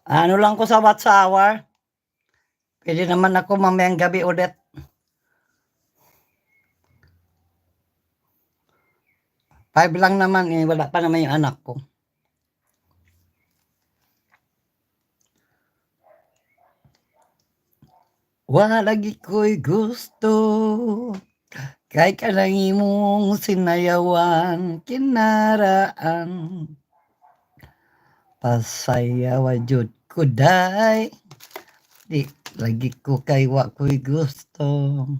Ano lang ko sa watch hour. Pwede naman ako mamayang gabi ulit. Five lang naman eh, wala pa naman yung anak ko. Wala lagi ko'y gusto, kay kanang imong sinayawan, kinaraan. Pasayawa jud ko day, di lagi ko kay wa ko'y gusto.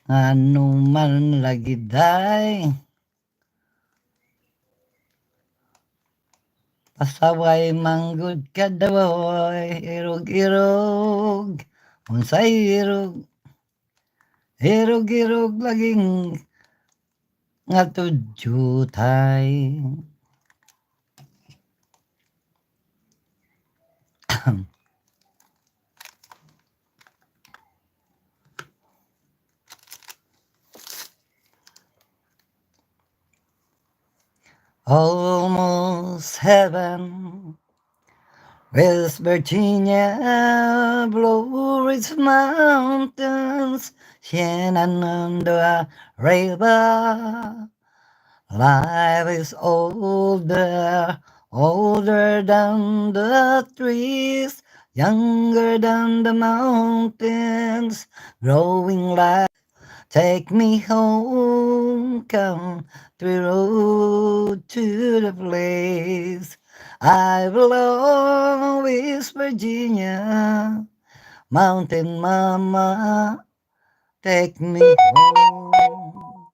Ano man lagi day, pasaway manggod ka dawoy, irog-irog, unsay irog, irog-irog laging nga tudyutay. Almost heaven, West Virginia, Blue Ridge Mountains, Shenandoah River. Life is older, older than the trees, younger than the mountains, growing life. Take me home, country road to the place I belong, West Virginia, Mountain Mama, take me home.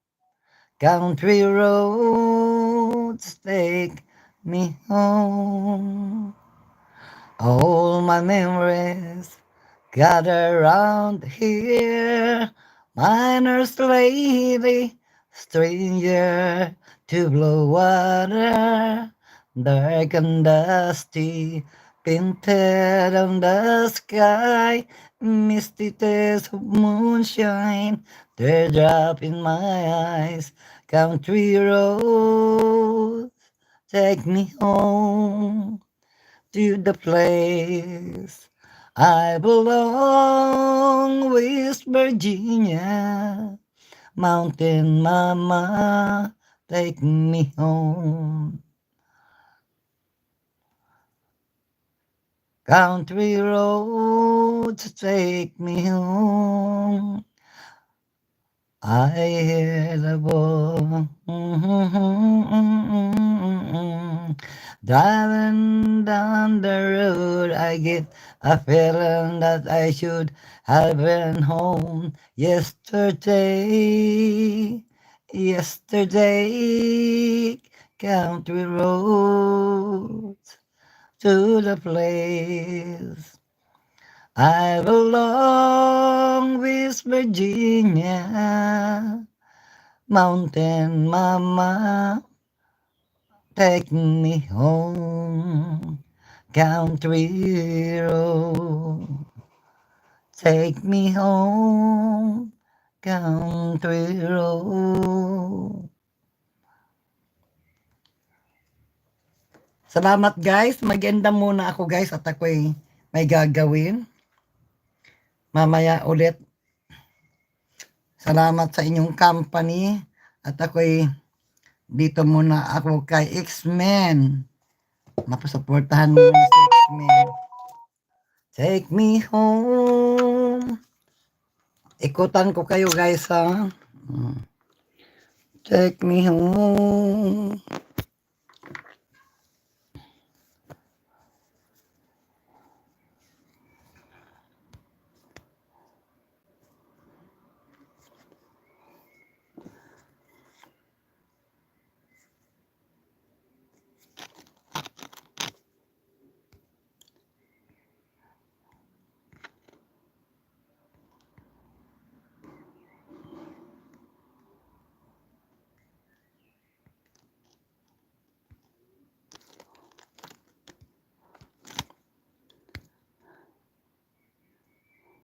Country roads take me home. All my memories gather round here. Miner's lady, stranger to blow water, dark and dusty, painted on the sky, misty taste of moonshine, teardrop in my eyes, country roads, take me home to the place I belong, West Virginia, Mountain Mama, take me home. Country roads, take me home. I hear the ball. Driving down the road, I get a feeling that I should have been home yesterday. Yesterday, country roads to the place I belong, West Virginia, Mountain Mama, take me home, country road, take me home, country road. Salamat guys, mag-enda muna ako guys at ako'y may gagawin. Mamaya ulit. Salamat sa inyong company at ako'y dito muna ako kay X-Men. Mapasuportahan mo na si X-Men. Take me home. Ikutan ko kayo guys ha. Take me home.